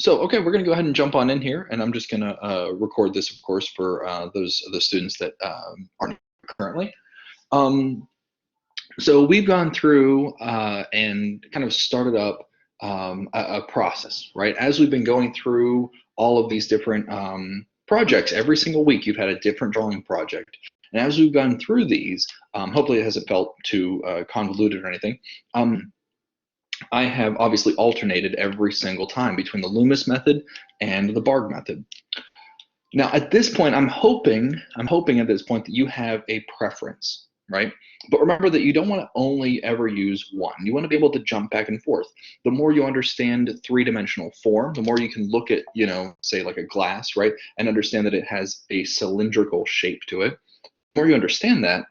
So, okay, we're going to go ahead and jump on in here, and I'm just going to record this, of course, for those of the students that aren't currently. So we've gone through and kind of started up a process, right? As we've been going through all of these different projects, every single week you've had a different drawing project. And as we've gone through these, hopefully it hasn't felt too convoluted or anything. I have obviously alternated every single time between the Loomis method and the Bargue method. Now, at this point, I'm hoping at this point that you have a preference, right? But remember that you don't want to only ever use one. You want to be able to jump back and forth. The more you understand three-dimensional form, the more you can look at, say like a glass, right? And understand that it has a cylindrical shape to it. The more you understand that,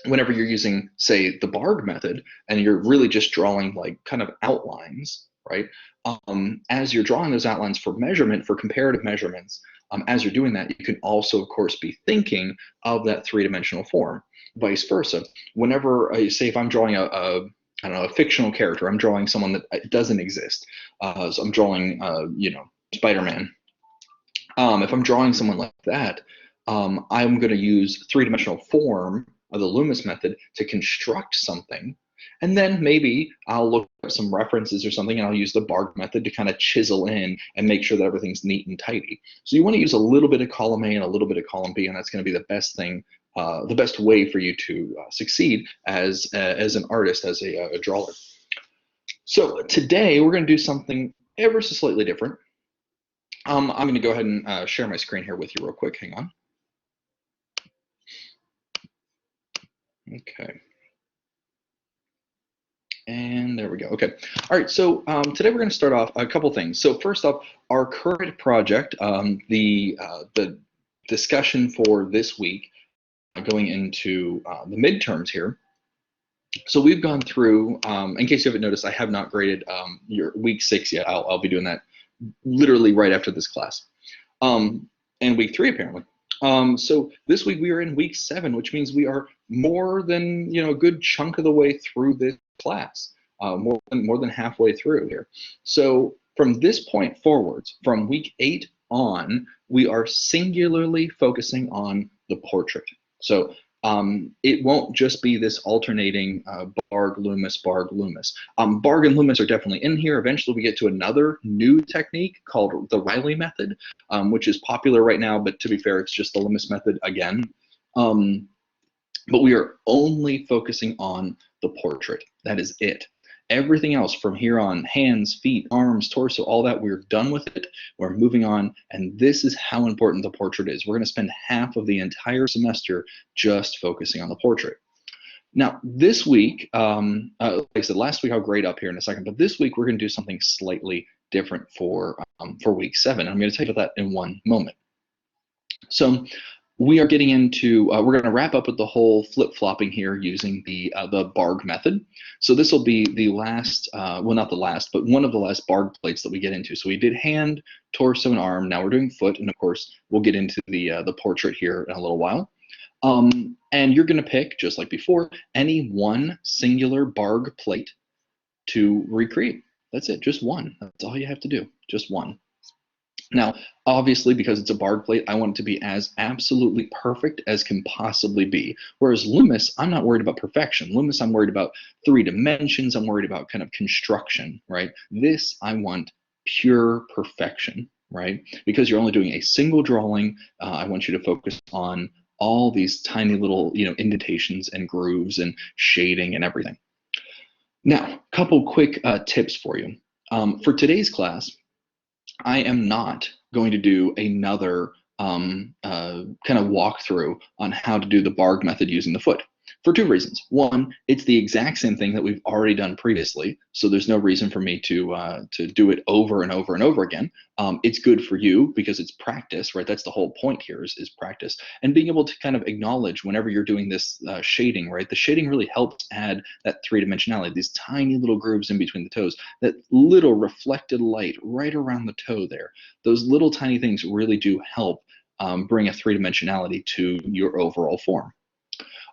whenever you're using, say, the Bargue method, and you're really just drawing like kind of outlines, right? As you're drawing those outlines for measurement, for comparative measurements, as you're doing that, you can also, of course, be thinking of that three-dimensional form. Vice versa. Whenever, say, if I'm drawing I don't know, a fictional character, I'm drawing someone that doesn't exist. So I'm drawing, Spider-Man. If I'm drawing someone like that, I'm going to use three-dimensional form of the Loomis method to construct something, and then maybe I'll look at some references or something, and I'll use the Bargue method to kind of chisel in and make sure that everything's neat and tidy. So you want to use a little bit of column A and a little bit of column B, and that's going to be the best thing, the best way for you to succeed as an artist, as a drawer. So today we're going to do something ever so slightly different. I'm going to go ahead and share my screen here with you real quick. Hang on. Okay. And there we go. Okay. All right. So today we're going to start off a couple things. So first off, our current project, the discussion for this week, going into the midterms here. So we've gone through. In case you haven't noticed, I have not graded your week 6 yet. I'll be doing that literally right after this class, and week 3 apparently. So this week we are in week 7, which means we are more than a good chunk of the way through this class, more than halfway through here. So from this point forwards, from week 8 on, we are singularly focusing on the portrait. So it won't just be this alternating Bargue, Loomis, Bargue, Loomis. Bargue and Loomis are definitely in here. Eventually we get to another new technique called the Riley method, which is popular right now, but to be fair, it's just the Loomis method again. But we are only focusing on the portrait. That is it. Everything else from here on, hands, feet, arms, torso, all that, we're done with it. We're moving on, and this is how important the portrait is. We're going to spend half of the entire semester just focusing on the portrait. Now, this week, like I said, last week I'll grade up here in a second, but this week we're going to do something slightly different for week 7. I'm going to tell you about that in one moment. So we are getting into, we're going to wrap up with the whole flip-flopping here using the Bargue method. So this will be the last, well, not the last, but one of the last Bargue plates that we get into. So we did hand, torso, and arm. Now we're doing foot, and of course, we'll get into the portrait here in a little while. And you're going to pick, just like before, any one singular Bargue plate to recreate. That's it, just one. That's all you have to do, just one. Now, obviously, because it's a Bargue plate, I want it to be as absolutely perfect as can possibly be. Whereas Loomis, I'm not worried about perfection. Loomis, I'm worried about 3 dimensions. I'm worried about kind of construction, right? This, I want pure perfection, right? Because you're only doing a single drawing, I want you to focus on all these tiny little, indentations and grooves and shading and everything. Now, a couple quick tips for you. For today's class, I am not going to do another kind of walkthrough on how to do the Bargue method using the foot, for 2 reasons. One, it's the exact same thing that we've already done previously, so there's no reason for me to do it over and over and over again. It's good for you because it's practice, right? That's the whole point here is practice. And being able to kind of acknowledge whenever you're doing this shading, right? The shading really helps add that 3-dimensionality, these tiny little grooves in between the toes, that little reflected light right around the toe there. Those little tiny things really do help bring a 3-dimensionality to your overall form.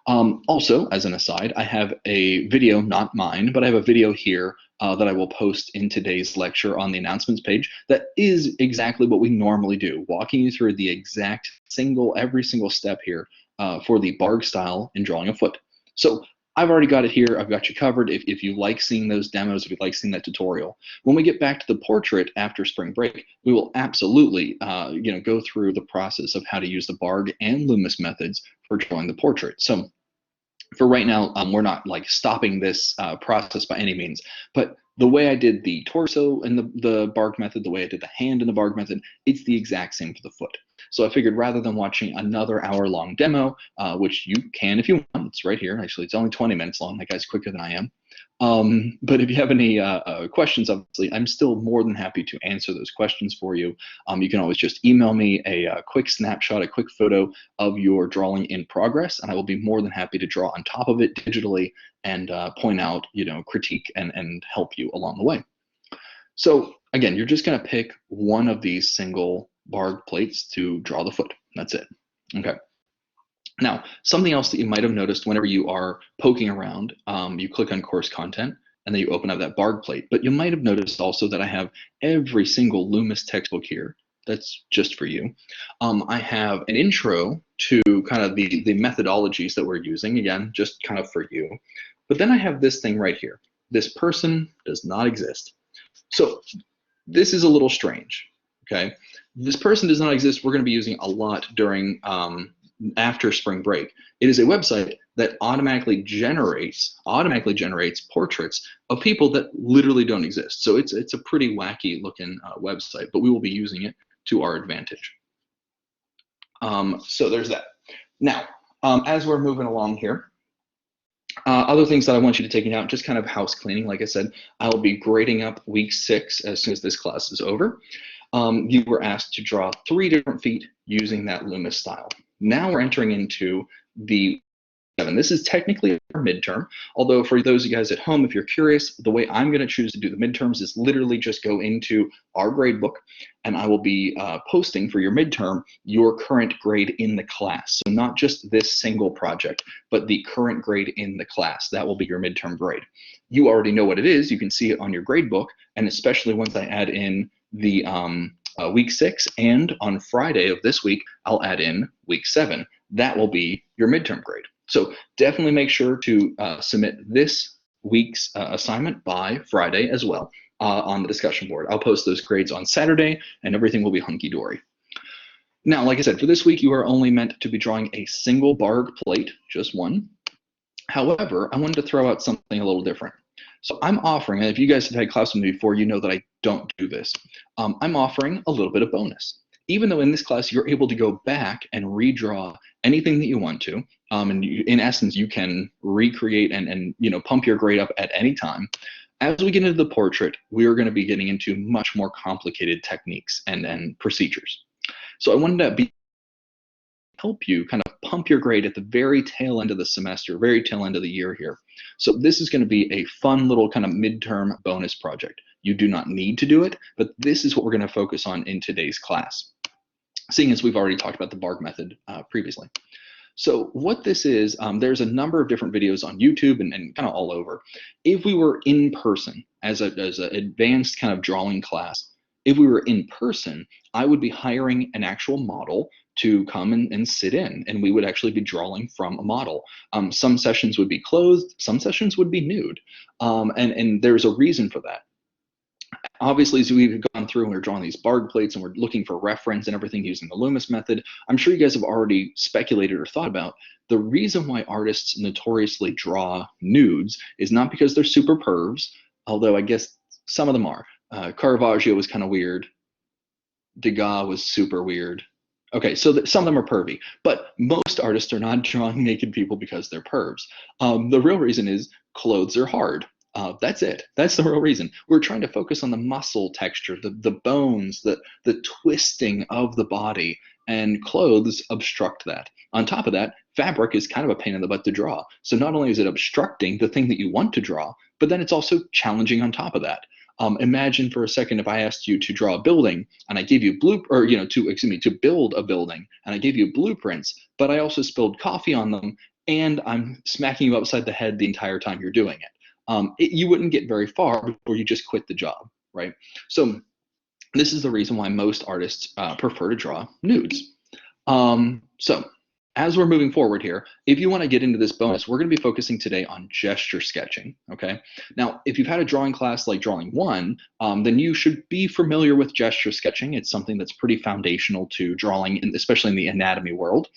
Also, as an aside, I have a video, not mine, but I have a video here that I will post in today's lecture on the announcements page that is exactly what we normally do, walking you through the exact every single step here for the Bargue style in drawing a foot. So I've already got it here. I've got you covered. If you like seeing those demos, if you like seeing that tutorial, when we get back to the portrait after spring break, we will absolutely go through the process of how to use the Bargue and Loomis methods for drawing the portrait. So for right now, we're not like stopping this process by any means, but the way I did the torso in the Bargue method, the way I did the hand in the Bargue method, it's the exact same for the foot. So I figured rather than watching another hour-long demo, which you can if you want, it's right here. Actually, it's only 20 minutes long. That guy's quicker than I am. But if you have any questions, obviously, I'm still more than happy to answer those questions for you. You can always just email me a quick snapshot, a quick photo of your drawing in progress, and I will be more than happy to draw on top of it digitally and point out, critique and help you along the way. So again, you're just going to pick one of these single Bargue plates to draw the foot. That's it. Okay. Now, something else that you might have noticed whenever you are poking around, you click on course content and then you open up that Bargue plate. But you might have noticed also that I have every single Loomis textbook here. That's just for you. I have an intro to kind of the methodologies that we're using, again, just kind of for you. But then I have this thing right here. This person does not exist. So this is a little strange, okay? This person does not exist. We're going to be using a lot during after spring break. It is a website that automatically generates portraits of people that literally don't exist. So it's a pretty wacky looking website, but we will be using it to our advantage. So there's that. Now, as we're moving along here, other things that I want you to take into account, just kind of house cleaning. Like I said, I'll be grading up week 6 as soon as this class is over. You were asked to draw 3 different feet using that Loomis style. Now we're entering into the 7. This is technically our midterm, although for those of you guys at home, if you're curious, the way I'm going to choose to do the midterms is literally just go into our grade book, and I will be posting for your midterm your current grade in the class. So not just this single project, but the current grade in the class. That will be your midterm grade. You already know what it is. You can see it on your grade book, and especially once I add in the week 6, and on Friday of this week, I'll add in week 7. That will be your midterm grade. So definitely make sure to submit this week's assignment by Friday as well on the discussion board. I'll post those grades on Saturday and everything will be hunky-dory. Now, like I said, for this week, you are only meant to be drawing a single Bargue plate, just one. However, I wanted to throw out something a little different. So I'm offering, and if you guys have had class with me before, you know that I don't do this. I'm offering a little bit of bonus. Even though in this class you're able to go back and redraw anything that you want to, and in essence you can recreate and pump your grade up at any time. As we get into the portrait, we are going to be getting into much more complicated techniques and procedures. So I wanted to help you kind of pump your grade at the very tail end of the semester, very tail end of the year here. So this is going to be a fun little kind of midterm bonus project. You do not need to do it, but this is what we're going to focus on in today's class, seeing as we've already talked about the Bargue method previously. So what this is, there's a number of different videos on YouTube and kind of all over. If we were in person as an advanced kind of drawing class, if we were in person, I would be hiring an actual model to come and sit in, and we would actually be drawing from a model. Some sessions would be clothed, some sessions would be nude, and there's a reason for that. Obviously, as we've gone through and we're drawing these Bargue plates and we're looking for reference and everything using the Loomis method, I'm sure you guys have already speculated or thought about the reason why artists notoriously draw nudes is not because they're super pervs, although I guess some of them are. Caravaggio was kind of weird. Degas was super weird. Okay, so some of them are pervy, but most artists are not drawing naked people because they're pervs. The real reason is clothes are hard. That's it. That's the real reason. We're trying to focus on the muscle texture, the bones, the twisting of the body, and clothes obstruct that. On top of that, fabric is kind of a pain in the butt to draw. So not only is it obstructing the thing that you want to draw, but then it's also challenging on top of that. Imagine for a second if I asked you to draw a building and I gave you to build a building and I gave you blueprints, but I also spilled coffee on them and I'm smacking you upside the head the entire time you're doing it. You wouldn't get very far before you just quit the job, right? So this is the reason why most artists prefer to draw nudes. So as we're moving forward here, if you want to get into this bonus, we're going to be focusing today on gesture sketching, okay? Now, if you've had a drawing class like Drawing 1, then you should be familiar with gesture sketching. It's something that's pretty foundational to drawing, especially in the anatomy world.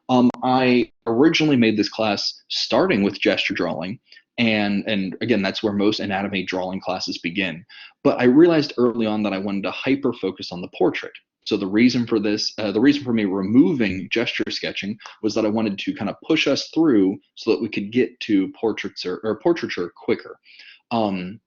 I originally made this class starting with gesture drawing, and again, that's where most anatomy drawing classes begin. But I realized early on that I wanted to hyper focus on the portrait. So the reason for this, the reason for me removing gesture sketching was that I wanted to kind of push us through so that we could get to portraits or portraiture quicker. In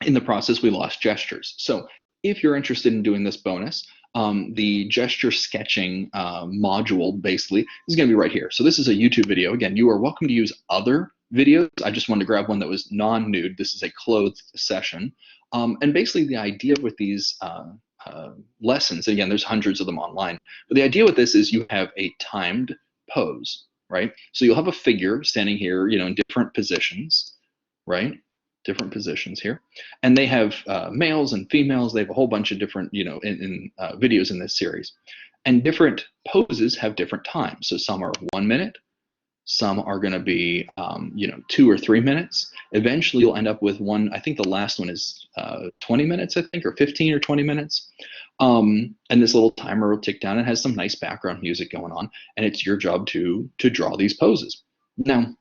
the process, we lost gestures. So if you're interested in doing this bonus, the gesture sketching module basically is going to be right here. So this is a YouTube video. Again, you are welcome to use other videos. I just wanted to grab one that was non-nude. This is a clothed session. And basically the idea with these lessons, again, there's hundreds of them online, but the idea with this is you have a timed pose, right? So you'll have a figure standing here, in different positions, right? Different positions here, and they have males and females. They have a whole bunch of different, in videos in this series, and different poses have different times. So some are 1 minute, some are going to be, 2 or 3 minutes. Eventually, you'll end up with one. I think the last one is 20 minutes, I think, or 15 or 20 minutes. And this little timer will tick down and has some nice background music going on, and it's your job to draw these poses. Now,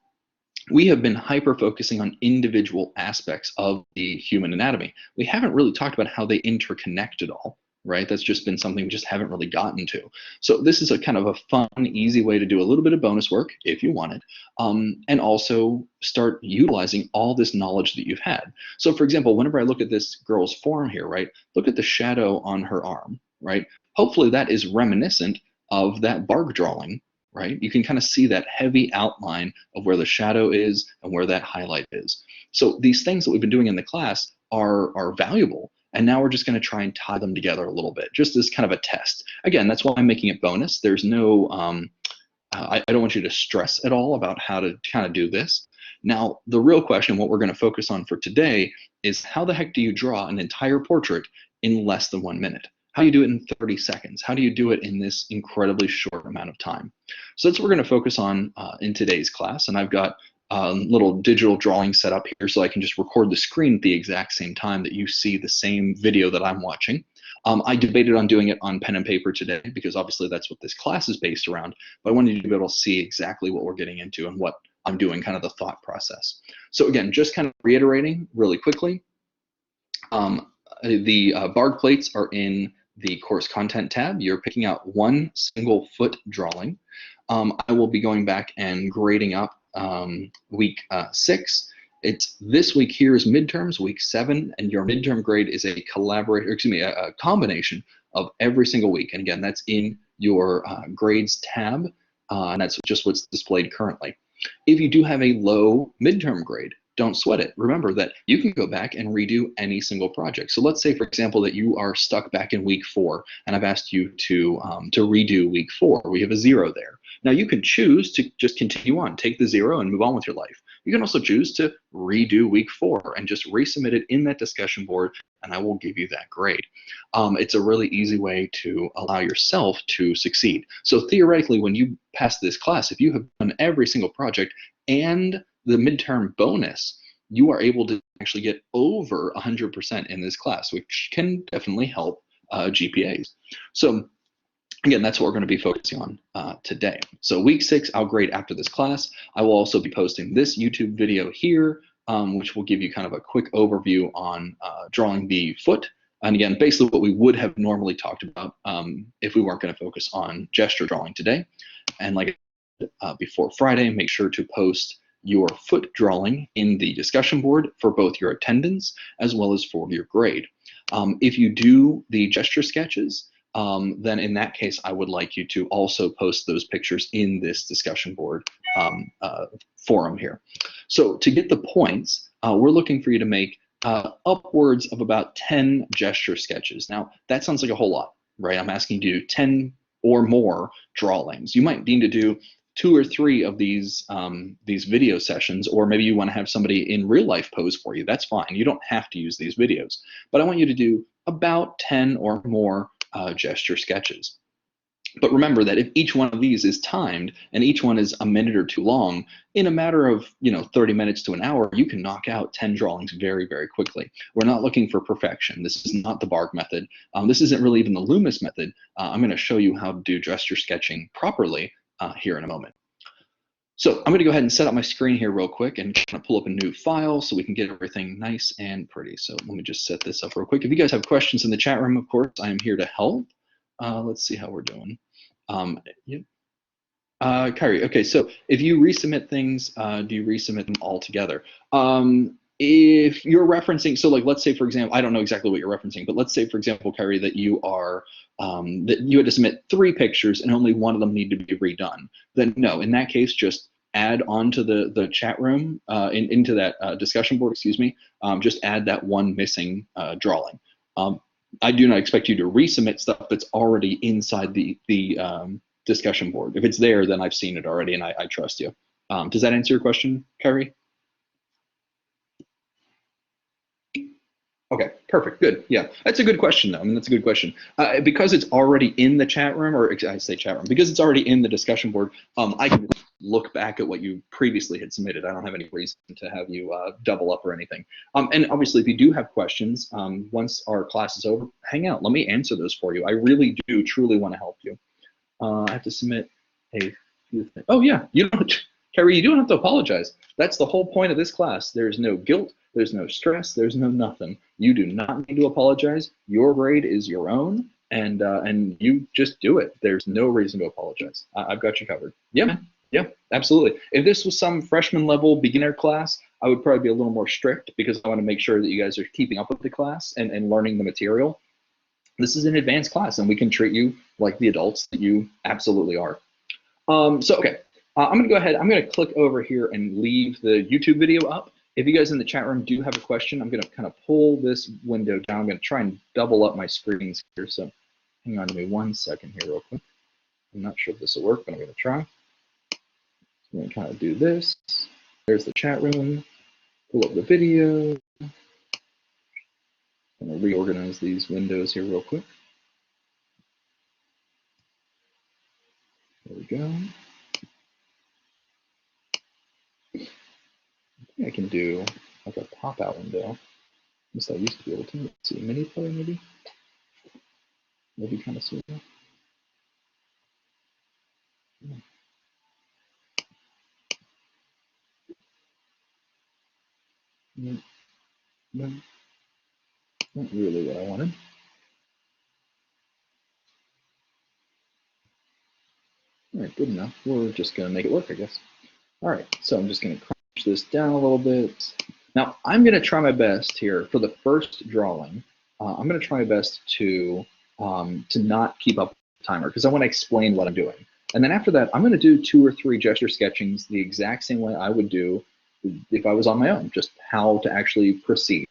we have been hyper focusing on individual aspects of the human anatomy. We haven't really talked about how they interconnect at all, right? That's just been something we just haven't really gotten to. So this is a kind of a fun, easy way to do a little bit of bonus work if you want it, and also start utilizing all this knowledge that you've had. So for example, whenever I look at this girl's form here, right, look at the shadow on her arm, right? Hopefully that is reminiscent of that Bargue drawing, right? You can kind of see that heavy outline of where the shadow is and where that highlight is. So these things that we've been doing in the class are valuable. And now we're just going to try and tie them together a little bit, just as kind of a test. Again, that's why I'm making it bonus. There's no, I don't want you to stress at all about how to kind of do this. Now, the real question, what we're going to focus on for today, is how the heck do you draw an entire portrait in less than 1 minute? How do you do it in 30 seconds? How do you do it in this incredibly short amount of time? So that's what we're going to focus on in today's class. And I've got a little digital drawing set up here so I can just record the screen at the exact same time that you see the same video that I'm watching. I debated on doing it on pen and paper today because obviously that's what this class is based around, but I wanted you to be able to see exactly what we're getting into and what I'm doing, kind of the thought process. So again, just kind of reiterating really quickly, the Bargue plates are in the course content tab. You're picking out one single foot drawing. I will be going back and grading up week 6. It's this week here is midterms, week 7, and your midterm grade is a combination of every single week. And again, that's in your grades tab, and that's just what's displayed currently. If you do have a low midterm grade, don't sweat it. Remember that you can go back and redo any single project. So let's say, for example, that you are stuck back in week 4, and I've asked you to redo week 4. We have a 0 there. Now you can choose to just continue on, take the 0 and move on with your life. You can also choose to redo week 4 and just resubmit it in that discussion board, and I will give you that grade. It's a really easy way to allow yourself to succeed. So theoretically, when you pass this class, if you have done every single project and the midterm bonus, you are able to actually get over 100% in this class, which can definitely help GPAs. So again, that's what we're going to be focusing on today. So week 6, I'll grade after this class. I will also be posting this YouTube video here, which will give you kind of a quick overview on drawing the foot. And again, basically what we would have normally talked about if we weren't going to focus on gesture drawing today. And like before Friday, make sure to post your foot drawing in the discussion board for both your attendance as well as for your grade. If you do the gesture sketches, then in that case, I would like you to also post those pictures in this discussion board forum here. So to get the points, we're looking for you to make upwards of about 10 gesture sketches. Now, that sounds like a whole lot, right? I'm asking you to do 10 or more drawings. You might need to do 2 or 3 of these video sessions, or maybe you want to have somebody in real life pose for you. That's fine. You don't have to use these videos, but I want you to do about 10 or more gesture sketches. But remember that if each one of these is timed and each one is a minute or two long, in a matter of 30 minutes to an hour, you can knock out 10 drawings very, very quickly. We're not looking for perfection. This is not the Bargue method. This isn't really even the Loomis method. I'm going to show you how to do gesture sketching properly here in a moment. So I'm going to go ahead and set up my screen here real quick and kind of pull up a new file so we can get everything nice and pretty. So let me just set this up real quick. If you guys have questions in the chat room, of course, I am here to help. Let's see how we're doing. Yep. Kyrie, okay, so if you resubmit things, do you resubmit them all together? If you're referencing, so like, let's say, for example, I don't know exactly what you're referencing, but let's say, for example, Kyrie, that you are, that you had to submit 3 pictures and only one of them needed to be redone. Then no, in that case, just add onto the chat room, into that discussion board, excuse me, just add that one missing drawing. I do not expect you to resubmit stuff that's already inside the discussion board. If it's there, then I've seen it already and I trust you. Does that answer your question, Kyrie? Okay, perfect, good. Yeah, that's a good question though. I mean, that's a good question. Because it's already in the chat room, or I say chat room, because it's already in the discussion board, I can look back at what you previously had submitted. I don't have any reason to have you double up or anything. And obviously, if you do have questions, once our class is over, hang out. Let me answer those for you. I really do truly want to help you. I have to submit a few things. Oh yeah, you don't, Carrie, you don't have to apologize. That's the whole point of this class. There's no guilt, there's no stress, there's no nothing. You do not need to apologize. Your grade is your own, and you just do it. There's no reason to apologize. I've got you covered. Yeah, man. Yeah, absolutely. If this was some freshman level beginner class, I would probably be a little more strict because I want to make sure that you guys are keeping up with the class and learning the material. This is an advanced class, and we can treat you like the adults that you absolutely are. So, okay, I'm going to go ahead. I'm going to click over here and leave the YouTube video up. If you guys in the chat room do have a question, I'm going to kind of pull this window down. I'm going to try and double up my screens here. So hang on to me 1 second here real quick. I'm not sure if this will work, but I'm going to try. I'm going to kind of do this. There's the chat room. Pull up the video. I'm going to reorganize these windows here real quick. There we go. I can do like a pop-out window. At least I used to be able to. Let's see, mini player maybe? Maybe kind of sort of. No, no, not really what I wanted. All right, good enough. We're just going to make it work, I guess. All right, so I'm just going to crunch this down a little bit. Now, I'm going to try my best here for the first drawing. I'm going to try my best to not keep up with the timer because I want to explain what I'm doing. And then after that, I'm going to do 2 or 3 gesture sketchings the exact same way I would do if I was on my own, just how to actually proceed.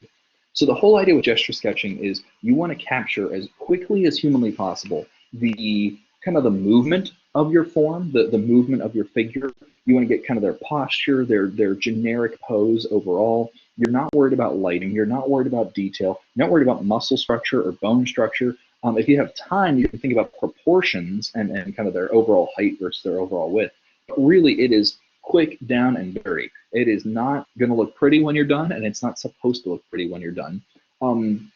So the whole idea with gesture sketching is you want to capture as quickly as humanly possible the kind of the movement of your form, the movement of your figure. You want to get kind of their posture, their generic pose overall. You're not worried about lighting. You're not worried about detail. You're not worried about muscle structure or bone structure. If you have time, you can think about proportions and kind of their overall height versus their overall width. But really, it is quick, down, and dirty. It is not going to look pretty when you're done, and it's not supposed to look pretty when you're done. An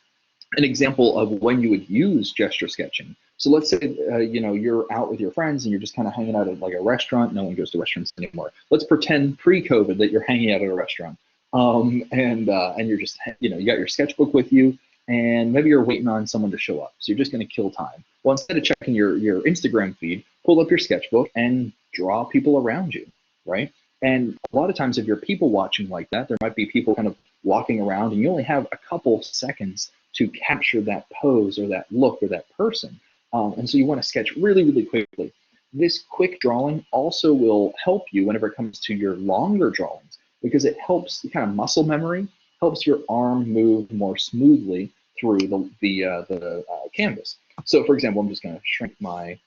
example of when you would use gesture sketching. So let's say you're out with your friends and you're just kind of hanging out at like a restaurant. No one goes to restaurants anymore. Let's pretend pre-COVID that you're hanging out at a restaurant, and you're just you got your sketchbook with you, and maybe you're waiting on someone to show up. So you're just going to kill time. Well, instead of checking your Instagram feed, pull up your sketchbook and draw people around you, right? And a lot of times, if you're people watching like that, there might be people kind of walking around, and you only have a couple seconds to capture that pose or that look or that person. And so you want to sketch really, really quickly. This quick drawing also will help you whenever it comes to your longer drawings because it helps kind of muscle memory, helps your arm move more smoothly through the canvas. So for example, I'm just going to shrink my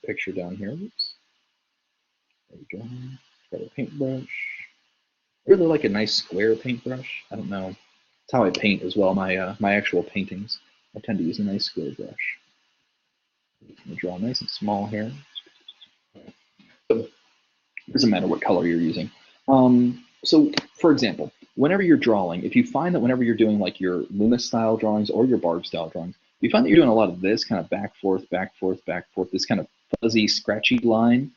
picture down here. Oops. There we go. Got a paintbrush. I really like a nice square paintbrush. I don't know. It's how I paint as well. My actual paintings. I tend to use a nice square brush. I'm gonna draw nice and small here. So it doesn't matter what color you're using. So for example, whenever you're drawing, if you find that whenever you're doing like your Loomis style drawings or your Bargue style drawings, you find that you're doing a lot of this kind of back, forth, this kind of fuzzy, scratchy line.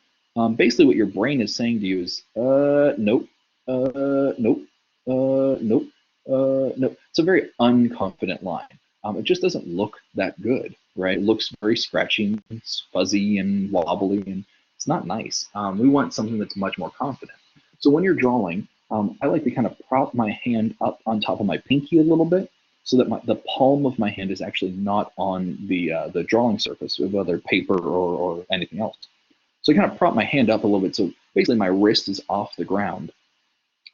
Basically what your brain is saying to you is, nope, nope, nope, nope. It's a very unconfident line. It just doesn't look that good, right? It looks very scratchy, and fuzzy and wobbly, and it's not nice. We want something that's much more confident. So when you're drawing, I like to kind of prop my hand up on top of my pinky a little bit so that the palm of my hand is actually not on the drawing surface, whether paper or anything else. So I kind of prop my hand up a little bit so basically my wrist is off the ground.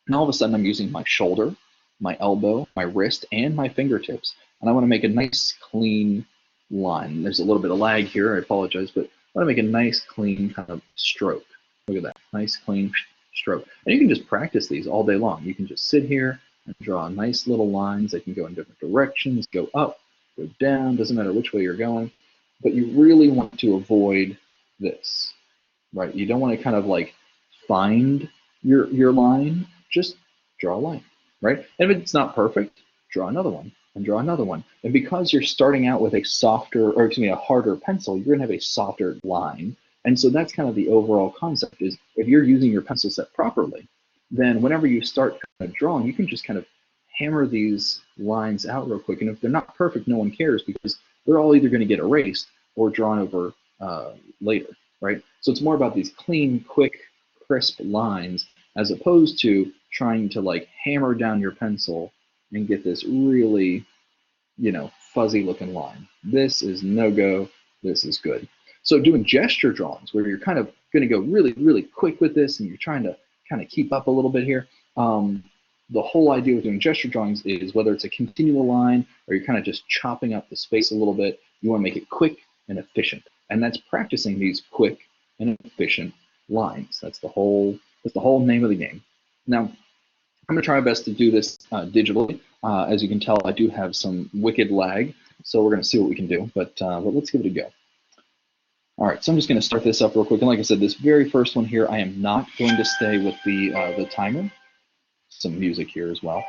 And all of a sudden I'm using my shoulder, my elbow, my wrist, and my fingertips. And I want to make a nice clean line. There's a little bit of lag here, I apologize, but I want to make a nice clean kind of stroke. Look at that, nice clean stroke. And you can just practice these all day long. You can just sit here and draw nice little lines. They can go in different directions, go up, go down, doesn't matter which way you're going. But you really want to avoid this, right? You don't want to kind of like find your line, just draw a line, right? And if it's not perfect, draw another one and draw another one. And because you're starting out with a softer, or excuse me, a harder pencil, you're gonna have a softer line. And so that's kind of the overall concept is if you're using your pencil set properly, then whenever you start kind of drawing, you can just kind of hammer these lines out real quick. And if they're not perfect, no one cares because they're all either going to get erased or drawn over later, right? So it's more about these clean, quick, crisp lines as opposed to trying to like hammer down your pencil and get this really, you know, fuzzy looking line. This is no go, this is good. So doing gesture drawings where you're kind of going to go really, really quick with this and you're trying to kind of keep up a little bit here. The whole idea with doing gesture drawings is whether it's a continual line or you're kind of just chopping up the space a little bit, you want to make it quick and efficient. And that's practicing these quick and efficient lines. That's the whole name of the game. Now, I'm going to try my best to do this digitally. As you can tell, I do have some wicked lag, so we're going to see what we can do, but let's give it a go. All right, so I'm just going to start this up real quick. And like I said, this very first one here, I am not going to stay with the timer. Some music here as well.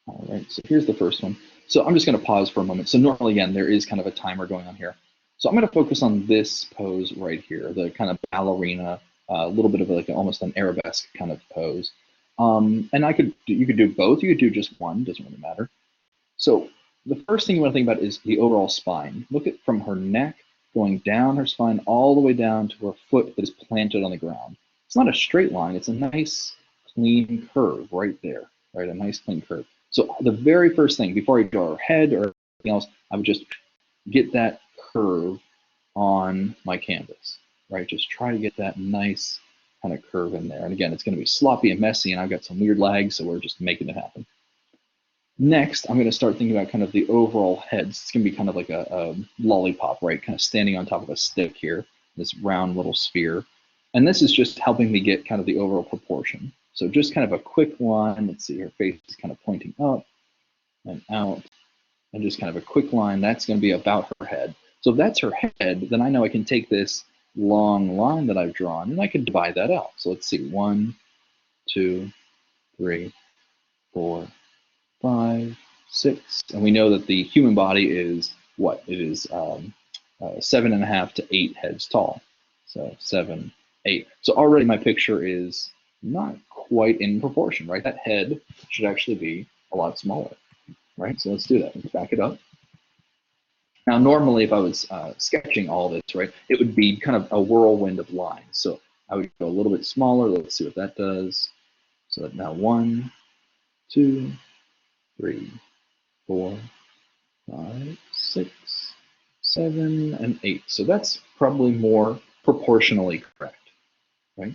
All right, so here's the first one. So I'm just going to pause for a moment. So normally, again, there is kind of a timer going on here. So I'm going to focus on this pose right here, the kind of ballerina, a little bit of like almost an arabesque kind of pose. And you could do both. You could do just one, doesn't really matter. So the first thing you want to think about is the overall spine. Look at from her neck going down her spine all the way down to her foot that is planted on the ground. It's not a straight line. It's a nice clean curve right there, right? A nice clean curve. So the very first thing before I draw her head or anything else, I would just get that curve on my canvas, right? Just try to get that nice kind of curve in there. And again, it's going to be sloppy and messy, and I've got some weird lag, so we're just making it happen. Next, I'm going to start thinking about kind of the overall heads. It's going to be kind of like a lollipop, right? Kind of standing on top of a stick here, this round little sphere. And this is just helping me get kind of the overall proportion. So just kind of a quick line. Let's see, her face is kind of pointing up and out. And just kind of a quick line. That's going to be about her head. So if that's her head, then I know I can take this long line that I've drawn and I can divide that out. So let's see, 1, 2, 3, 4, 5, 6, and we know that the human body is what? It is 7.5 to 8 heads tall. So 7, 8. So already my picture is not quite in proportion, right? That head should actually be a lot smaller, right? So let's do that. Let's back it up. Now, normally, if I was sketching all this, right, it would be kind of a whirlwind of lines. So I would go a little bit smaller. Let's see what that does. So that now 1, 2, 3, 4, 5, 6, 7, and 8. So that's probably more proportionally correct, right?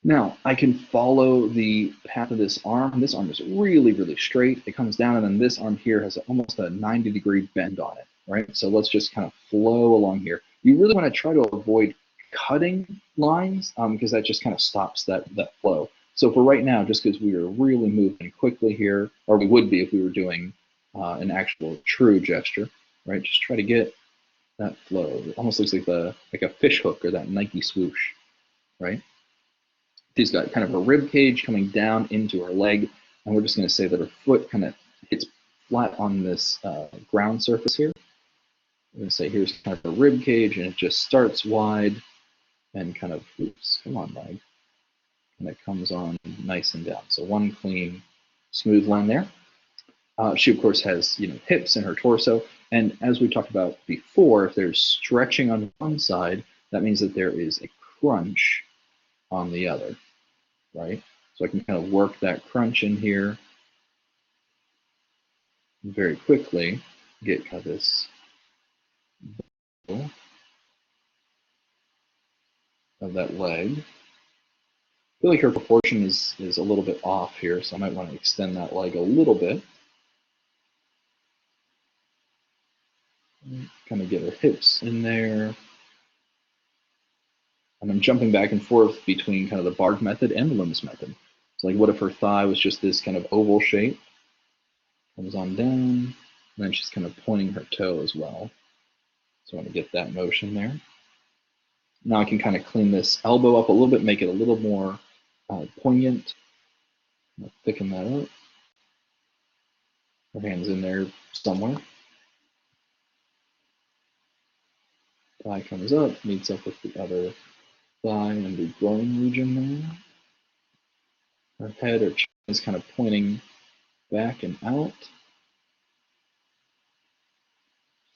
Now, I can follow the path of this arm. This arm is really, really straight. It comes down, and then this arm here has almost a 90-degree bend on it. right? So let's just kind of flow along here. You really want to try to avoid cutting lines because that just kind of stops that flow. So for right now, just because we are really moving quickly here, or we would be if we were doing an actual true gesture, right? Just try to get that flow. It almost looks like a fish hook or that Nike swoosh, right? She's got kind of her rib cage coming down into her leg, and we're just going to say that her foot kind of hits flat on this ground surface here. We're going to say here's kind of her rib cage, and it just starts wide and kind of, oops, come on, leg, and it comes on nice and down. So one clean, smooth line there. She, of course, has hips in her torso, and as we talked about before, if there's stretching on one side, that means that there is a crunch on the other, right? So I can kind of work that crunch in here very quickly, get kind of this of that leg. I feel like her proportion is a little bit off here, so I might want to extend that leg a little bit. Kind of get her hips in there. And I'm jumping back and forth between kind of the Bargue method and the limbs method. So like what if her thigh was just this kind of oval shape? Comes on down, and then she's kind of pointing her toe as well. So I want to get that motion there. Now I can kind of clean this elbow up a little bit, make it a little more poignant. I'll thicken that up. Her hand's in there somewhere. Thigh comes up, meets up with the other thigh and the groin region there. Her head or chin is kind of pointing back and out.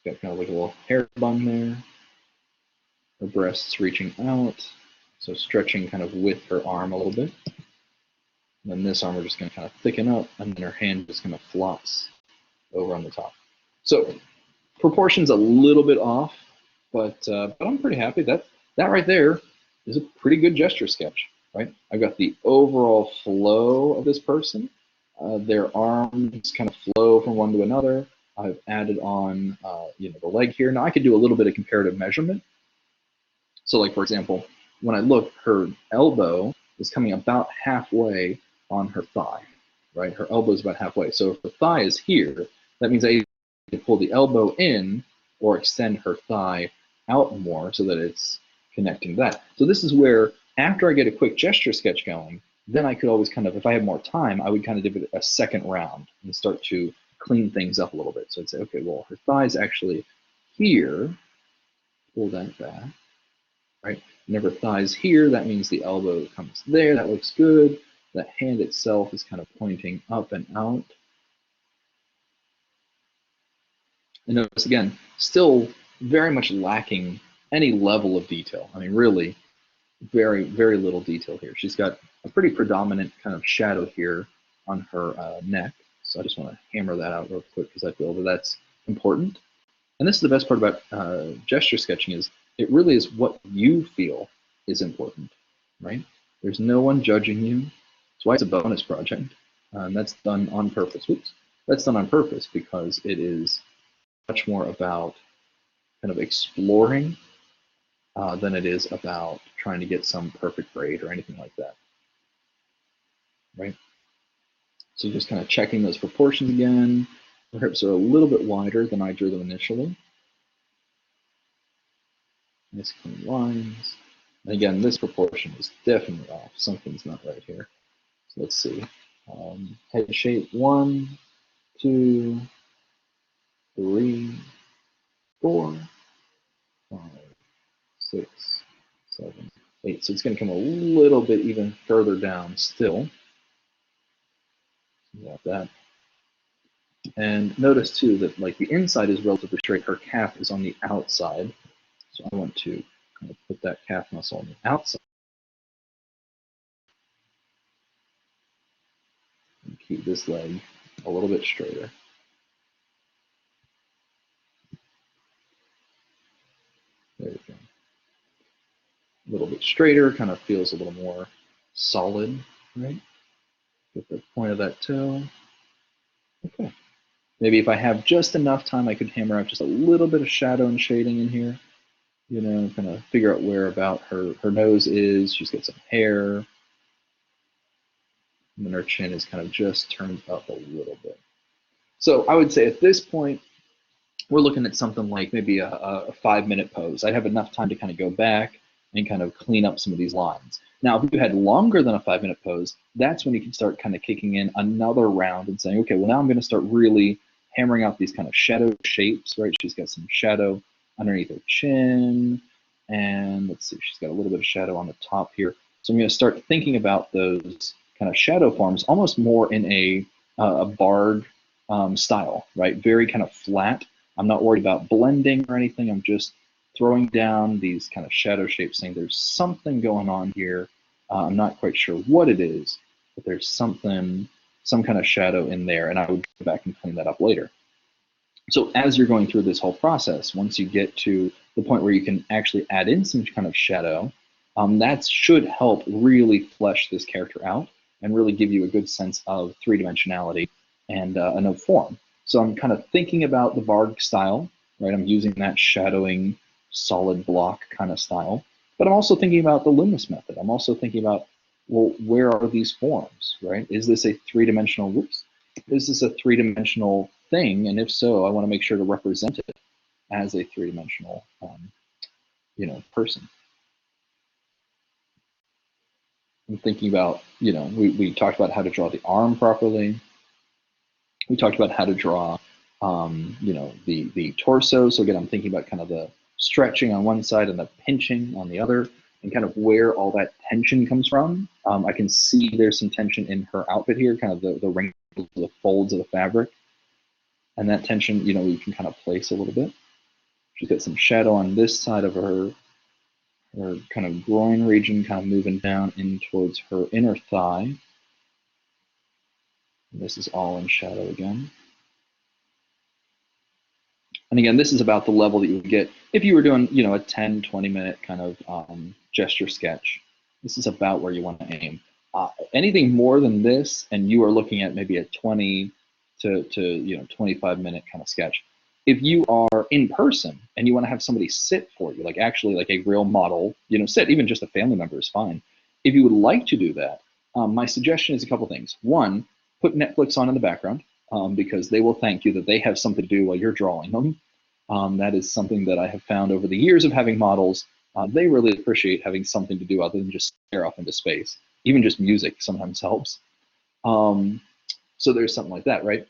She's got kind of like a little hair bun there. Her breasts reaching out, so stretching kind of with her arm a little bit. And then this arm we're just going to kind of thicken up, and then her hand just kind of flops over on the top. So proportion's a little bit off, but I'm pretty happy. That right there is a pretty good gesture sketch, right? I've got the overall flow of this person. Their arms kind of flow from one to another. I've added on the leg here. Now I could do a little bit of comparative measurement. So like, for example, when I look, her elbow is coming about halfway on her thigh, right? Her elbow is about halfway. So if her thigh is here, that means I either pull the elbow in or extend her thigh out more so that it's connecting that. So this is where, after I get a quick gesture sketch going, then I could always kind of, if I had more time, I would kind of give it a second round and start to clean things up a little bit. So I'd say, okay, well, her thigh's actually here. Pull that back, right? And if her thigh's here, that means the elbow comes there. That looks good. The hand itself is kind of pointing up and out. And notice again, still very much lacking any level of detail. I mean, really, very, very little detail here. She's got a pretty predominant kind of shadow here on her neck. So I just want to hammer that out real quick because I feel that that's important. And this is the best part about gesture sketching is it really is what you feel is important, right? There's no one judging you. That's why it's a bonus project. And that's done on purpose. Oops. That's done on purpose because it is much more about kind of exploring than it is about trying to get some perfect grade or anything like that, right? So just kind of checking those proportions again. Her hips are a little bit wider than I drew them initially. Nice clean lines. And again, this proportion is definitely off. Something's not right here. So let's see. Head shape 1, 2, 3, 4, 5, 6, 7, 8. So it's going to come a little bit even further down still. Got that. And notice too that like the inside is relatively straight. Her calf is on the outside. So I want to kind of put that calf muscle on the outside. And keep this leg a little bit straighter. There we go. A little bit straighter, kind of feels a little more solid, right? Get the point of that toe. Okay. Maybe if I have just enough time, I could hammer out just a little bit of shadow and shading in here. You know, kind of figure out where about her nose is. She's got some hair. And then her chin is kind of just turned up a little bit. So I would say at this point, we're looking at something like maybe a 5-minute pose. I'd have enough time to kind of go back and kind of clean up some of these lines. Now, if you had longer than a 5-minute pose, that's when you can start kind of kicking in another round and saying, okay, well, now I'm going to start really hammering out these kind of shadow shapes, right? She's got some shadow underneath her chin. And let's see, she's got a little bit of shadow on the top here. So I'm going to start thinking about those kind of shadow forms almost more in a Bargue style, right? Very kind of flat. I'm not worried about blending or anything. I'm just throwing down these kind of shadow shapes, saying there's something going on here. I'm not quite sure what it is, but there's something, some kind of shadow in there, and I would go back and clean that up later. So as you're going through this whole process, once you get to the point where you can actually add in some kind of shadow, that should help really flesh this character out and really give you a good sense of three-dimensionality and of form. So I'm kind of thinking about the Bargue style, right? I'm using that shadowing solid block kind of style, but I'm also thinking about the luminous method. I'm also thinking about, well, where are these forms, right? Is this a three-dimensional, whoops, is this a three-dimensional thing? And if so, I want to make sure to represent it as a three-dimensional, you know, person. I'm thinking about, you know, we talked about how to draw the arm properly. We talked about how to draw, you know, the torso. So again, I'm thinking about kind of the stretching on one side and the pinching on the other, and kind of where all that tension comes from. I can see there's some tension in her outfit here, kind of the wrinkles, the folds of the fabric. And that tension, you know, we can kind of place a little bit. She's got some shadow on this side of her kind of groin region, kind of moving down in towards her inner thigh. And this is all in shadow again. And again, this is about the level that you would get if you were doing, you know, a 10, 20-minute kind of gesture sketch. This is about where you want to aim. Anything more than this, and you are looking at maybe a 20 to 25-minute kind of sketch. If you are in person and you want to have somebody sit for you, like actually like a real model, you know, sit, even just a family member is fine. If you would like to do that, my suggestion is a couple things. One, put Netflix on in the background. Because they will thank you that they have something to do while you're drawing them. That is something that I have found over the years of having models. They really appreciate having something to do other than just stare off into space. Even just music sometimes helps. So there's something like that, right?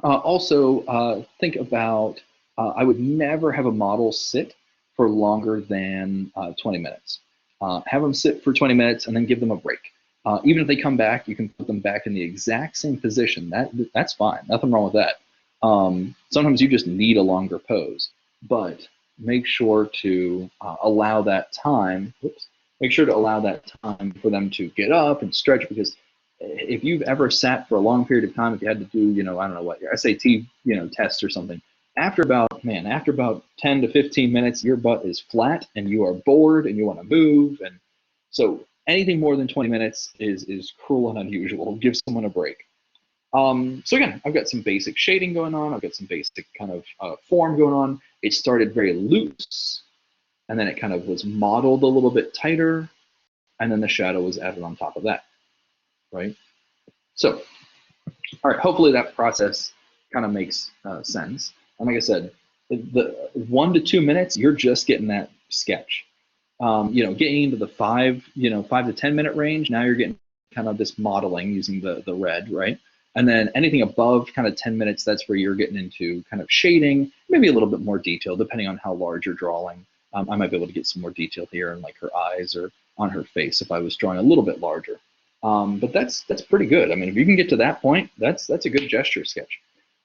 Also, think about, I would never have a model sit for longer than 20 minutes. Have them sit for 20 minutes and then give them a break. Even if they come back, you can put them back in the exact same position. That's fine. Nothing wrong with that. Sometimes you just need a longer pose, but make sure to allow that time. Whoops, make sure to allow that time for them to get up and stretch, because if you've ever sat for a long period of time, if you had to do, you know, I don't know what, your SAT, you know, test or something, after about 10 to 15 minutes, your butt is flat and you are bored and you want to move. And so anything more than 20 minutes is cruel and unusual. Give someone a break. So again, I've got some basic shading going on. I've got some basic kind of form going on. It started very loose, and then it kind of was modeled a little bit tighter, and then the shadow was added on top of that, right? So, all right, hopefully that process kind of makes sense. And like I said, the 1 to 2 minutes, you're just getting that sketch. You know, getting into the 5 to 10 minute range, now you're getting kind of this modeling using the red, right? And then anything above kind of 10 minutes, that's where you're getting into kind of shading, maybe a little bit more detail, depending on how large you're drawing. I might be able to get some more detail here in like her eyes or on her face if I was drawing a little bit larger. But that's pretty good. I mean, if you can get to that point, that's a good gesture sketch.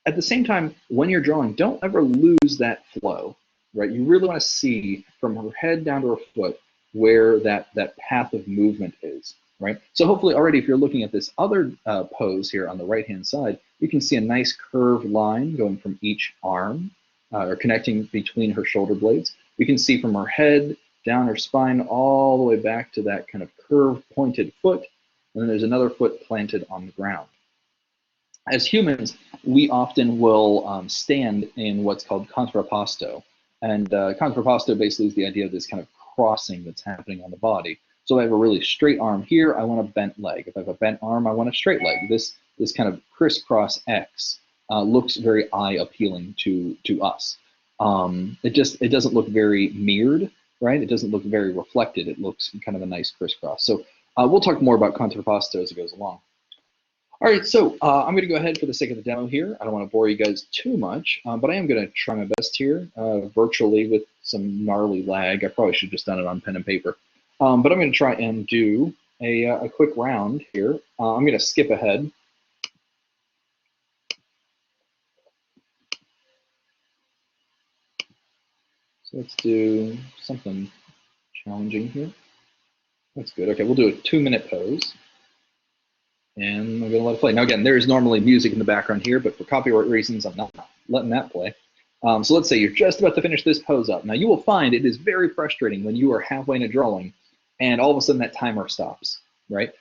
At the same time, when you're drawing, don't ever lose that flow, right? You really want to see from her head down to her foot where that path of movement is, right? So hopefully already, if you're looking at this other pose here on the right-hand side, you can see a nice curved line going from each arm or connecting between her shoulder blades. You can see from her head down her spine all the way back to that kind of curved pointed foot, and then there's another foot planted on the ground. as humans, we often will stand in what's called Contra Aposto. And Contra Aposto basically is the idea of this kind of crossing that's happening on the body. So if I have a really straight arm here, I want a bent leg. If I have a bent arm, I want a straight leg. This kind of crisscross X looks very eye appealing to us. It doesn't look very mirrored, right? It doesn't look very reflected. It looks kind of a nice crisscross. So we'll talk more about Contra Aposto as it goes along. All right, so I'm going to go ahead for the sake of the demo here. I don't want to bore you guys too much, but I am going to try my best here virtually with some gnarly lag. I probably should have just done it on pen and paper. But I'm going to try and do a quick round here. I'm going to skip ahead. So let's do something challenging here. That's good. Okay, we'll do a 2-minute pose. And I'm going to let it play. Now, again, there is normally music in the background here, but for copyright reasons, I'm not letting that play. So let's say you're just about to finish this pose up. Now, you will find it is very frustrating when you are halfway in a drawing and all of a sudden that timer stops, right?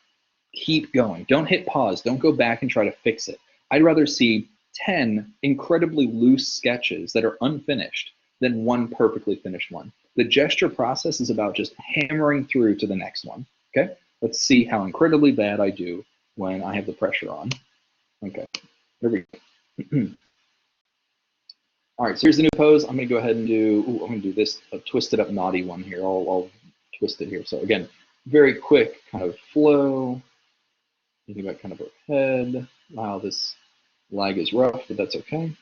Keep going. Don't hit pause. Don't go back and try to fix it. I'd rather see 10 incredibly loose sketches that are unfinished than one perfectly finished one. The gesture process is about just hammering through to the next one, okay? Let's see how incredibly bad I do when I have the pressure on. Okay, here we go. All right, so here's the new pose. I'm gonna go ahead and do, I'm gonna do this twisted up naughty one here. I'll twist it here. So again, very quick kind of flow. Thinking about kind of her head. Wow, this lag is rough, but that's okay.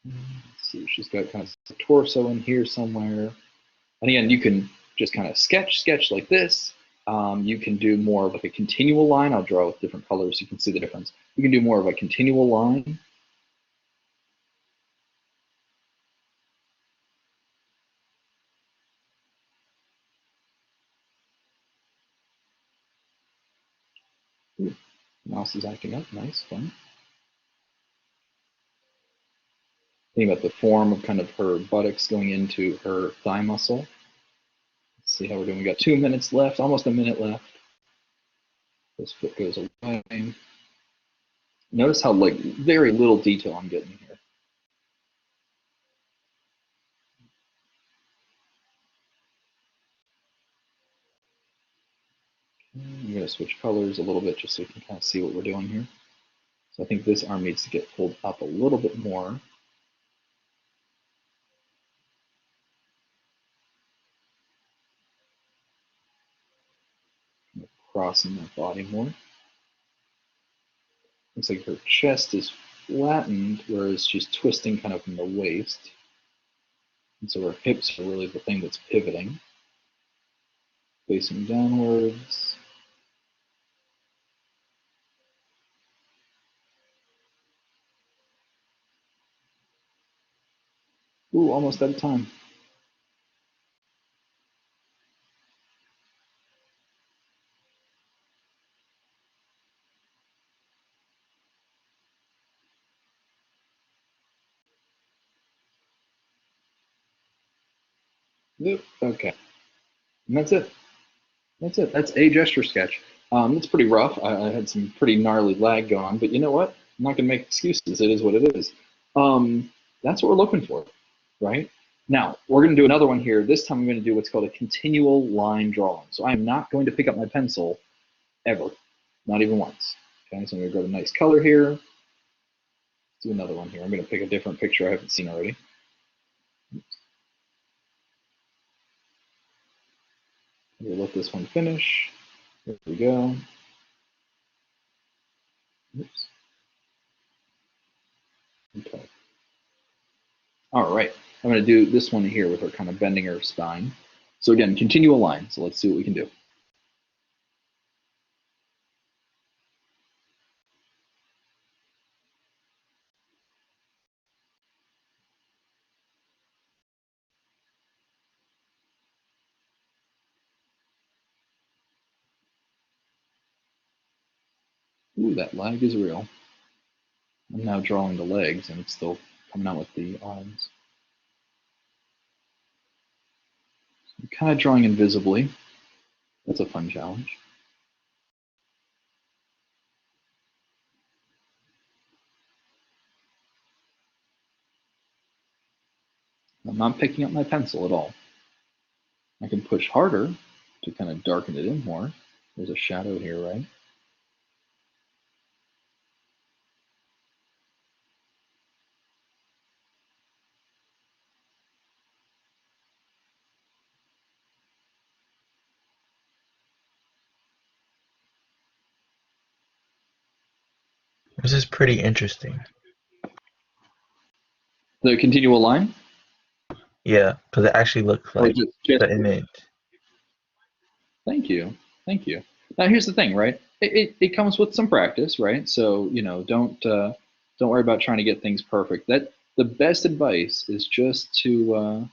Let's see, she's got kind of a torso in here somewhere. And again, you can just kind of sketch like this. You can do more of like a continual line. I'll draw with different colors so you can see the difference. You can do more of a continual line. Ooh, mouse is acting up, nice, fun. Think about the form of kind of her buttocks going into her thigh muscle. Let's see how we're doing. We got 2 minutes left, almost a minute left. This foot goes away. Notice how like very little detail I'm getting here. I'm going to switch colors a little bit just so you can kind of see what we're doing here. So I think this arm needs to get pulled up a little bit more. Crossing that body more. Looks like her chest is flattened, whereas she's twisting kind of from the waist. And so her hips are really the thing that's pivoting. Facing downwards. Ooh, almost out of time. Nope. Okay. And that's it. That's it. That's a gesture sketch. It's pretty rough. I had some pretty gnarly lag going on, but you know what? I'm not going to make excuses. It is what it is. That's what we're looking for, right? Now, we're going to do another one here. This time I'm going to do what's called a continual line drawing. So I'm not going to pick up my pencil ever, not even once. Okay, so I'm going to grab a nice color here. Let's do another one here. I'm going to pick a different picture I haven't seen already. We'll let this one finish. There we go. Oops. Okay. All right. I'm going to do this one here with her kind of bending her spine. So again, continual line. So let's see what we can do. Ooh, that lag is real. I'm now drawing the legs and it's still coming out with the arms. I'm kind of drawing invisibly. That's a fun challenge. I'm not picking up my pencil at all. I can push harder to kind of darken it in more. There's a shadow here, right? This is pretty interesting. The continual line? Yeah, because it actually looks Or like just the image. Thank you. Thank you. Now here's the thing, right? It comes with some practice, right? So, you know, don't worry about trying to get things perfect. That the best advice is just to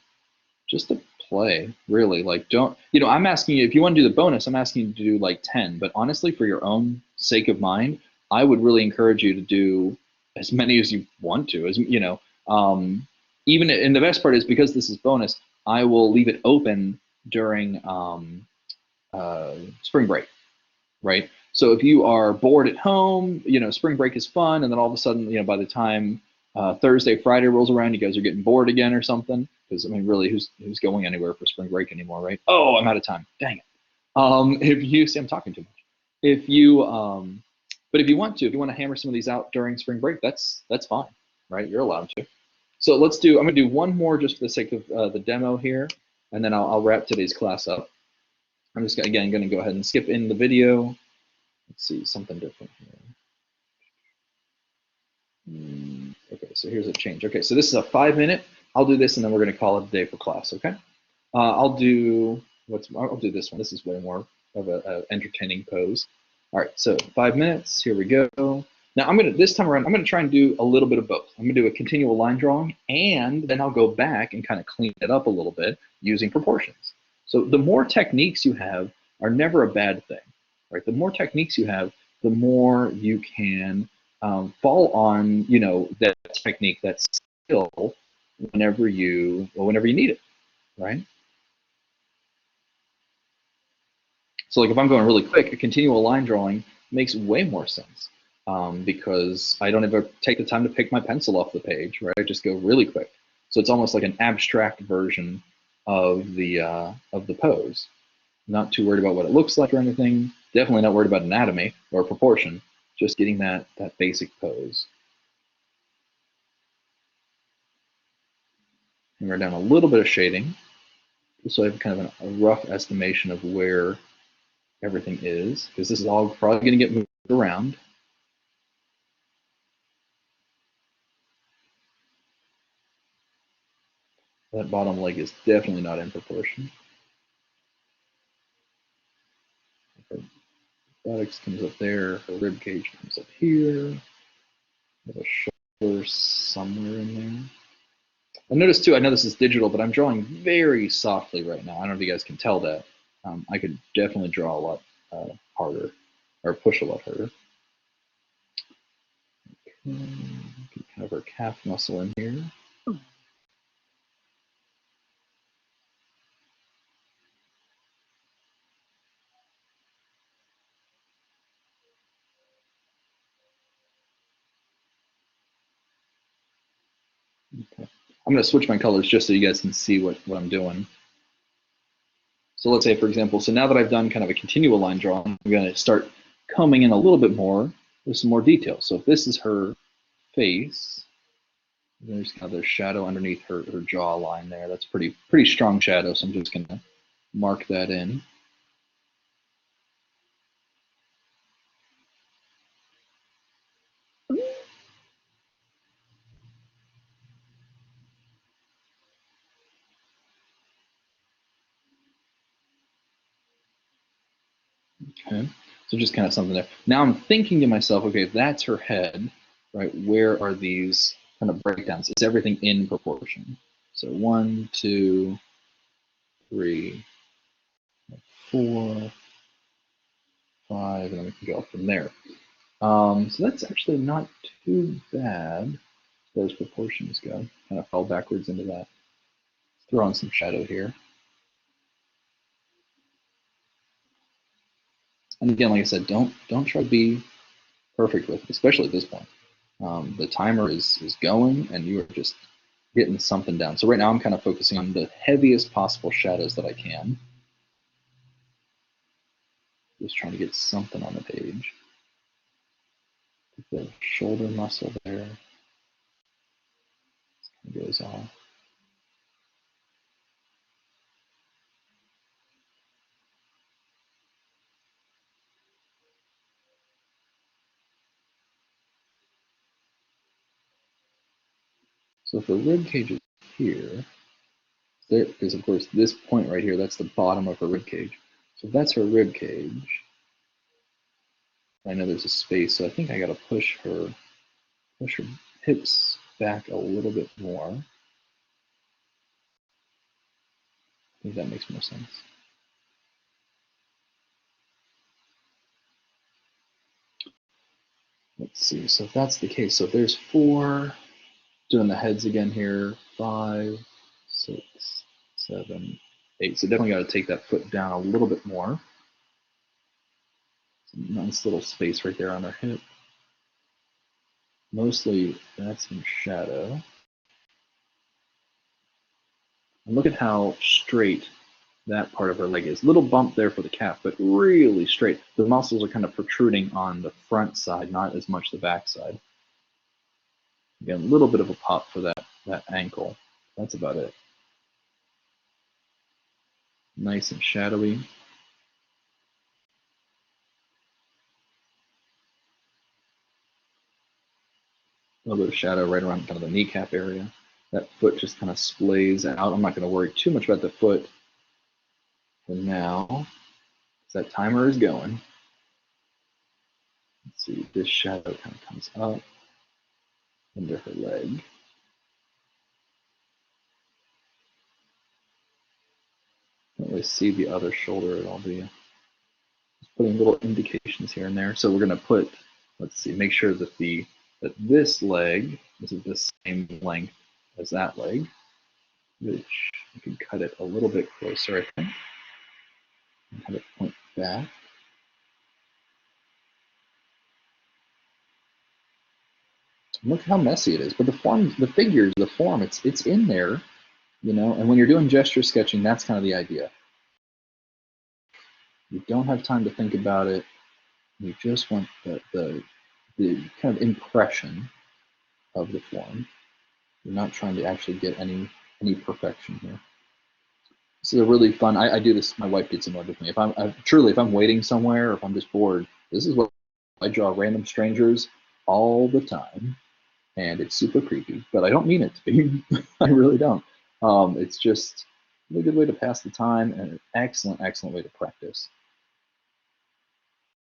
play, really. Like don't, you know, I'm asking you if you want to do the bonus, I'm asking you to do like 10, but honestly for your own sake of mind, I would really encourage you to do as many as you want to, as you know, even and the best part is because this is bonus, I will leave it open during spring break, right? So if you are bored at home, you know, spring break is fun, and then all of a sudden, you know, by the time Thursday, Friday rolls around, you guys are getting bored again or something. Because I mean, really, who's going anywhere for spring break anymore, right? Oh, I'm out of time. Dang it. If you see, I'm talking too much. If you, but if you want to, if you want to hammer some of these out during spring break, that's fine, right? You're allowed to. So let's do. I'm gonna do one more just for the sake of the demo here, and then I'll wrap today's class up. I'm just again going to go ahead and skip in the video. Let's see, something different here. Okay, so here's a change. Okay, so this is a 5-minute. I'll do this and then we're going to call it a day for class, okay? I'll do this one. This is way more of a entertaining pose. All right, so 5 minutes, here we go. Now this time around, I'm gonna try and do a little bit of both. I'm gonna do a continual line drawing and then I'll go back and kind of clean it up a little bit using proportions. So the more techniques you have are never a bad thing, right? The more techniques you have, the more you can fall on, you know, that technique, that skill whenever you need it, right? So like if I'm going really quick, a continual line drawing makes way more sense because I don't ever take the time to pick my pencil off the page, right? I just go really quick. So it's almost like an abstract version of the pose. Not too worried about what it looks like or anything. Definitely not worried about anatomy or proportion. Just getting that basic pose. And we're down a little bit of shading, so I have kind of a rough estimation of where everything is, because this is all probably going to get moved around. That bottom leg is definitely not in proportion. Her buttocks comes up there, her rib cage comes up here, with a shoulder somewhere in there. I notice too, I know this is digital, but I'm drawing very softly right now. I don't know if you guys can tell that. I could definitely draw a lot harder, or push a lot harder. Okay. Kind of her calf muscle in here. Okay. I'm going to switch my colors just so you guys can see what I'm doing. So let's say, for example, so now that I've done kind of a continual line drawing, I'm going to start coming in a little bit more with some more detail. So if this is her face, there's kind of the shadow underneath her jaw line there. That's pretty strong shadow, so I'm just going to mark that in. Okay, so just kind of something there. Now I'm thinking to myself, okay, if that's her head, right, where are these kind of breakdowns? Is everything in proportion? So 1, 2, 3, 4, 5, and then we can go up from there. So that's actually not too bad as those proportions go. Kind of fell backwards into that. Let's throw on some shadow here. And again, like I said, don't try to be perfect with it, especially at this point. The timer is going, and you are just getting something down. So right now I'm kind of focusing on the heaviest possible shadows that I can. Just trying to get something on the page. The shoulder muscle there goes off. So if the rib cage is here, there, because of course this point right here, that's the bottom of her rib cage. So if that's her rib cage, I know there's a space, so I think I got to push her hips back a little bit more. I think that makes more sense. Let's see, so if that's the case, so if there's 4, doing the heads again here, 5, 6, 7, 8. So definitely got to take that foot down a little bit more. Some nice little space right there on her hip. Mostly that's in shadow. And look at how straight that part of her leg is. Little bump there for the calf, but really straight. The muscles are kind of protruding on the front side, not as much the back side. Again, a little bit of a pop for that ankle. That's about it. Nice and shadowy. A little bit of shadow right around kind of the kneecap area. That foot just kind of splays out. I'm not going to worry too much about the foot for now. That timer is going. Let's see, this shadow kind of comes up under her leg. Can't really see the other shoulder at all, do you? Just putting little indications here and there. So we're going to put, let's see, make sure that this leg is the same length as that leg, which I can cut it a little bit closer, I think, and have it point back. Look how messy it is, but the form, the figures, the form, it's in there, you know. And when you're doing gesture sketching, that's kind of the idea. You don't have time to think about it. You just want the kind of impression of the form. You're not trying to actually get any perfection here. This is a really fun. I do this. My wife gets annoyed with me. If I'm waiting somewhere, or if I'm just bored, this is what I draw random strangers all the time. And it's super creepy, but I don't mean it to be. I really don't. It's just a really good way to pass the time and an excellent way to practice.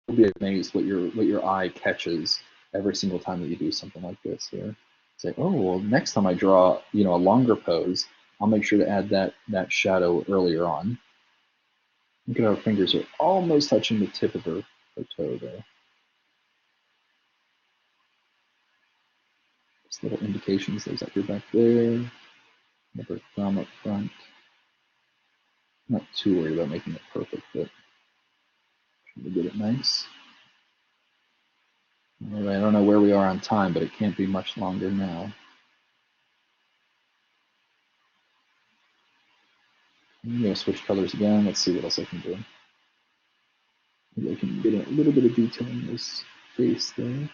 You'll be amazed what your eye catches every single time that you do something like this here. Say, oh, well, next time I draw, a longer pose, I'll make sure to add that shadow earlier on. Look at how her fingers are almost touching the tip of her toe there. Little indications. There's that back there. Another thumb up front. I'm not too worried about making it perfect, but trying to get it nice. All right, I don't know where we are on time, but it can't be much longer now. I'm going to switch colors again. Let's see what else I can do. Maybe I can get a little bit of detail in this face there.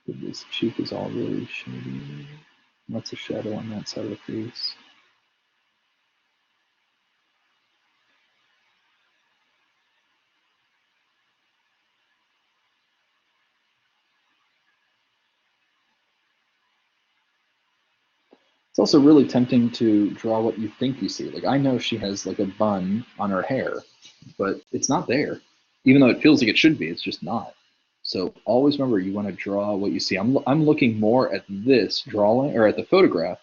This cheek is all really shady. Lots of shadow on that side of the face. It's also really tempting to draw what you think you see. Like, I know she has like a bun on her hair, but it's not there. Even though it feels like it should be, it's just not. So always remember, you want to draw what you see. I'm looking more at this drawing, or at the photograph,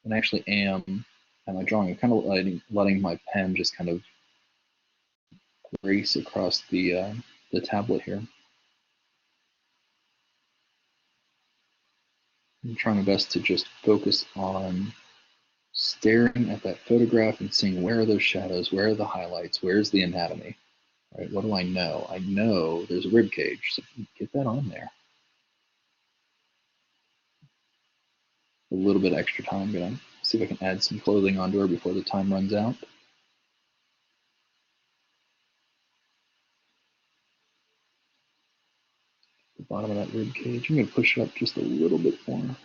than I actually am at my drawing. I'm kind of letting my pen just kind of race across the tablet here. I'm trying my best to just focus on staring at that photograph and seeing where are those shadows, where are the highlights, where's the anatomy. Right, what do I know? I know there's a rib cage, so get that on there. A little bit extra time. I'm gonna see if I can add some clothing onto her before the time runs out. The bottom of that rib cage. I'm gonna push it up just a little bit more.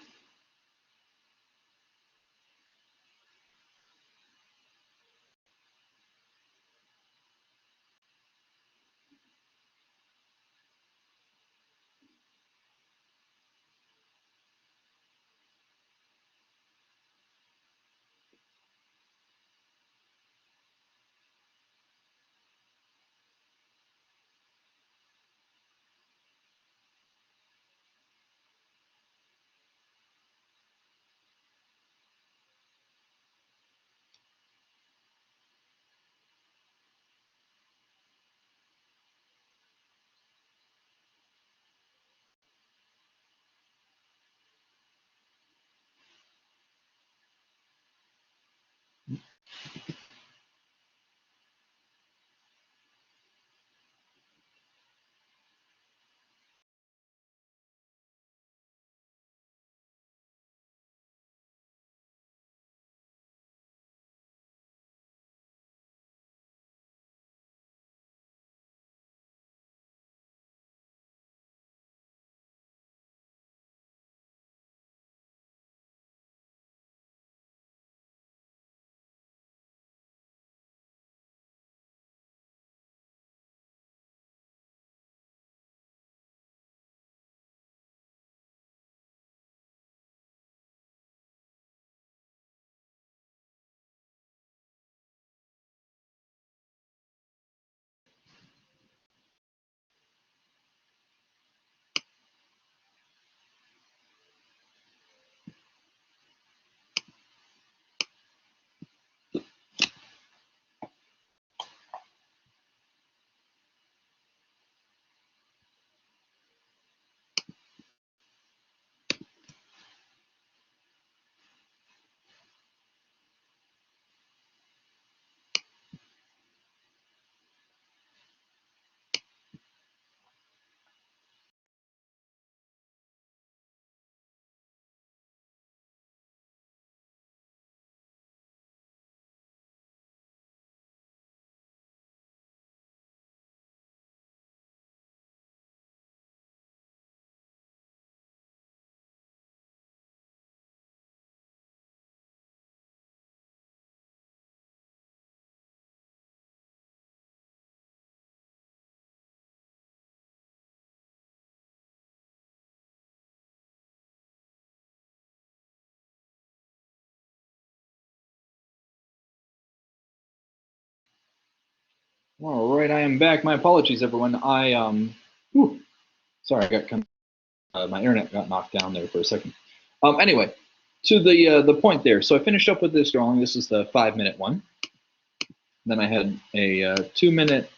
All right, I am back. My apologies, everyone. Sorry, I got my internet got knocked down there for a second. Anyway, to the point there. So I finished up with this drawing. This is the 5-minute one. Then I had a 2-minute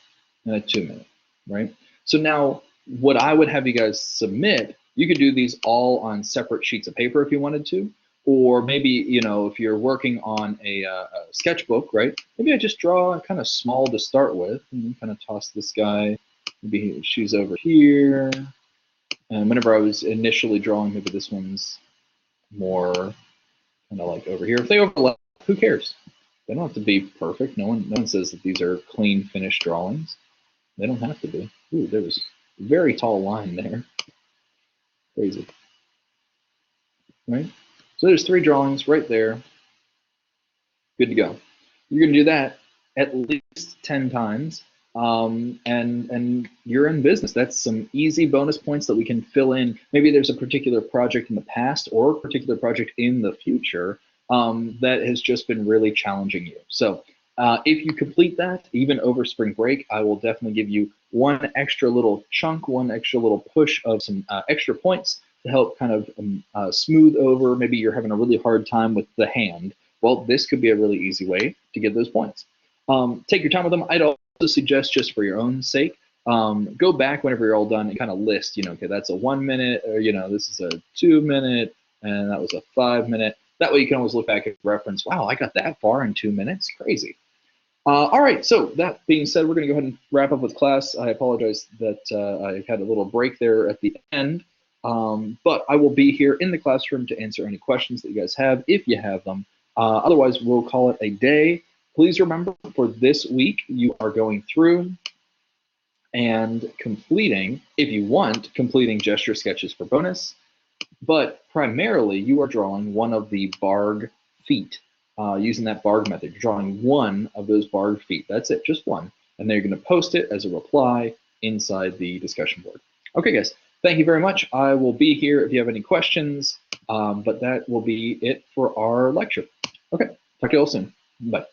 and a 2-minute, right? So now what I would have you guys submit, you could do these all on separate sheets of paper if you wanted to, or maybe, you know, if you're working on a sketchbook, right? Maybe I just draw kind of small to start with and kind of toss this guy, maybe she's over here. And whenever I was initially drawing, maybe this one's more kind of like over here. If they overlap, who cares? They don't have to be perfect. No one says that these are clean, finished drawings. They don't have to be. Ooh, there was a very tall line there. Crazy, right? So there's 3 drawings right there. Good to go. You're gonna do that at least 10 times, and you're in business. That's some easy bonus points that we can fill in. Maybe there's a particular project in the past or a particular project in the future that has just been really challenging you. So if you complete that, even over spring break, I will definitely give you one extra little chunk, one extra little push of some extra points to help kind of smooth over. Maybe you're having a really hard time with the hand. Well, this could be a really easy way to get those points. Take your time with them. I'd also suggest, just for your own sake, go back whenever you're all done and kind of list, you know, okay, that's a 1 minute, or, you know, this is a 2 minute, and that was a 5 minute. That way you can always look back and reference, wow, I got that far in 2 minutes. Crazy. All right, so that being said, we're going to go ahead and wrap up with class. I apologize that I had a little break there at the end, but I will be here in the classroom to answer any questions that you guys have, if you have them. Otherwise, we'll call it a day. Please remember, for this week, you are going through and completing, if you want, completing gesture sketches for bonus. But primarily, you are drawing one of the Bargue feet using that Bargue method. You're drawing one of those Bargue feet. That's it, just one. And then you're going to post it as a reply inside the discussion board. Okay, guys, thank you very much. I will be here if you have any questions, but that will be it for our lecture. Okay, talk to you all soon. Bye.